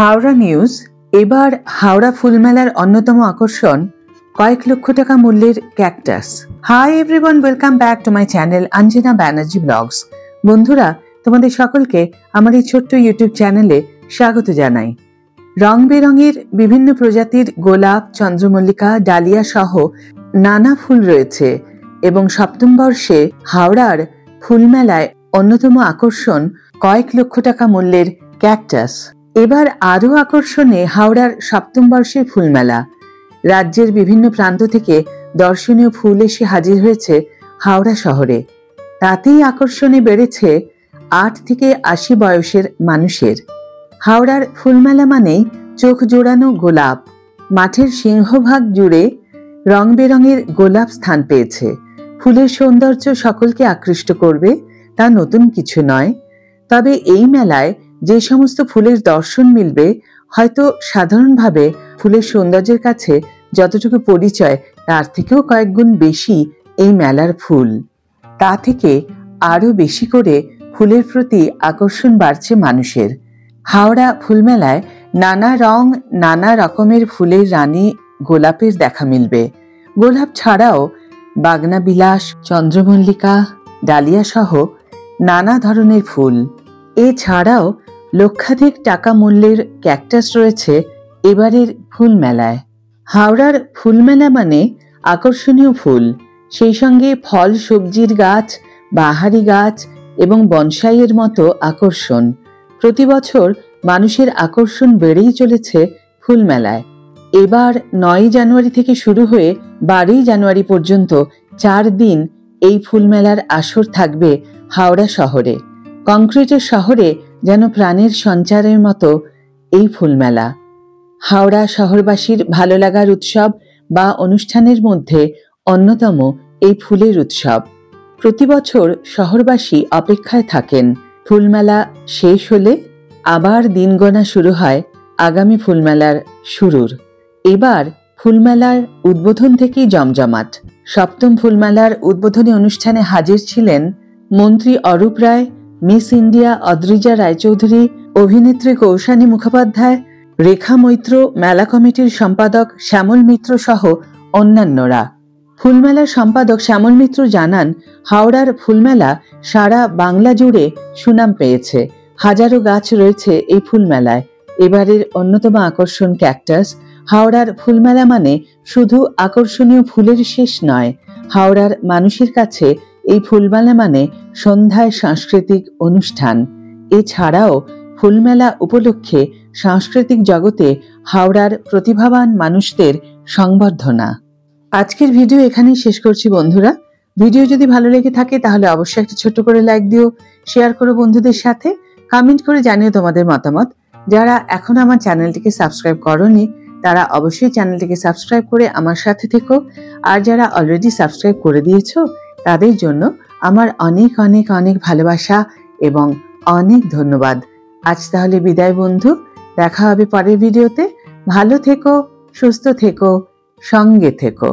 Howrah news. এবার হাওড়া ফুলমেলার অন্যতম আকর্ষণ কয়েক লক্ষ টাকা মূল্যের cactus. Hi everyone, welcome back to my channel Anjana Banerjee blogs. বন্ধুরা, তোমাদের সকলকে আমার এই ছোট্ট ইউটিউব চ্যানেলে স্বাগত জানাই। রং বেরঙের বিভিন্ন প্রজাতির গোলাপ, চন্দ্রমল্লিকা, ডালিয়া সহ নানা ফুল রয়েছে এবং সপ্তম বর্ষে হাওড়ার ফুলমেলায় অন্যতম আকর্ষণ কয়েক লক্ষ টাকা মূল্যের ক্যাকটাস। এবার আরও আকর্ষণে হাওড়ার সপ্তম বর্ষের ফুলমেলা। রাজ্যের বিভিন্ন প্রান্ত থেকে দর্শনীয় ফুল এসে হাজির হয়েছে হাওড়া শহরে। তাতেই আকর্ষণে বেড়েছে 8 থেকে 80 বয়সের মানুষের। হাওড়ার ফুলমেলা মানেই চোখ জোড়ানো গোলাপ। মাঠের সিংহভাগ জুড়ে রং বেরঙের গোলাপ স্থান পেয়েছে। ফুলের সৌন্দর্য সকলকে আকৃষ্ট করবে তা নতুন কিছু নয়। তবে এই মেলায় যে সমস্ত ফুলের দর্শন মিলবে, হয়তো সাধারণভাবে ফুলের সৌন্দর্যের কাছে যতটুকু পরিচয় তার থেকেও কয়েক গুণ বেশি এই মেলার ফুল। তা থেকে আরো বেশি করে ফুলের প্রতি আকর্ষণ বাড়ছে মানুষের। হাওড়া ফুলমেলায় নানা রং, নানা রকমের ফুলের রানী গোলাপের দেখা মিলবে। গোলাপ ছাড়াও বাগনা বিলাস, চন্দ্রমল্লিকা, ডালিয়া সহ নানা ধরনের ফুল। এছাড়াও লক্ষাধিক টাকা মূল্যের ক্যাকটাস রয়েছে এবারের ফুল মেলায়। হাওড়ার ফুলমেলা মানে আকর্ষণীয় ফুল, সেই সঙ্গে ফল সবজির গাছ, বাহারি গাছ এবং বনসাইয়ের মতো আকর্ষণ। প্রতি বছর মানুষের আকর্ষণ বেড়েই চলেছে ফুলমেলায়। এবার 9 জানুয়ারি থেকে শুরু হয়ে 12 জানুয়ারি পর্যন্ত 4 দিন এই ফুলমেলার আসর থাকবে হাওড়া শহরে। কংক্রিটের শহরে যেন প্রাণের সঞ্চারের মতো এই ফুলমেলা। হাওড়া শহরবাসীর ভালো লাগার উৎসব বা অনুষ্ঠানের মধ্যে অন্যতম এই ফুলের উৎসব। প্রতি বছর শহরবাসী অপেক্ষায় থাকেন ফুলমেলা শেষ হলে আবার দিন গোনা শুরু হয় আগামী ফুলমেলার শুরুর। এবার ফুলমেলার উদ্বোধন থেকেই জমজমাট। সপ্তম ফুলমেলার উদ্বোধনী অনুষ্ঠানে হাজির ছিলেন মন্ত্রী অরূপ রায়, মিস ইন্ডিয়া অদ্রিজা রায়চৌধুরী, অভিনেত্রী কৌশানী মুখোপাধ্যায়, রেখা মৈত্র, মেলা কমিটির সম্পাদক শ্যামল মিত্র সহ অন্যান্যরা। ফুলমেলার সম্পাদক শ্যামল মিত্র জানান, হাওড়ার ফুলমেলা সারা বাংলা জুড়ে সুনাম পেয়েছে। হাজারো গাছ রয়েছে এই ফুলমেলায়। এবারের অন্যতম আকর্ষণ ক্যাকটাস। হাওড়ার ফুলমেলা মানে শুধু আকর্ষণীয় ফুলের শেষ নয়, হাওড়ার মানুষের কাছে এই ফুলমেলা মানে সন্ধ্যায় সাংস্কৃতিক অনুষ্ঠান। এছাড়াও ফুলমেলা উপলক্ষে সাংস্কৃতিক জগতে হাওড়ার প্রতিভাবান মানুষদের সংবর্ধনা। আজকের ভিডিও এখানেই শেষ করছি বন্ধুরা। ভিডিও যদি ভালো লেগে থাকে তাহলে অবশ্যই একটা ছোট্ট করে লাইক দিও, শেয়ার করো বন্ধুদের সাথে, কমেন্ট করে জানিও তোমাদের মতামত। যারা এখন আমার চ্যানেলটিকে সাবস্ক্রাইব করোনি তারা অবশ্যই চ্যানেলটিকে সাবস্ক্রাইব করে আমার সাথে থেকো। আর যারা অলরেডি সাবস্ক্রাইব করে দিয়েছো তাদের জন্য আমার অনেক অনেক অনেক ভালোবাসা এবং অনেক ধন্যবাদ। আজ তাহলে বিদায় বন্ধু, দেখা হবে পরের ভিডিওতে। ভালো থেকো, সুস্থ থেকো, সঙ্গে থেকো।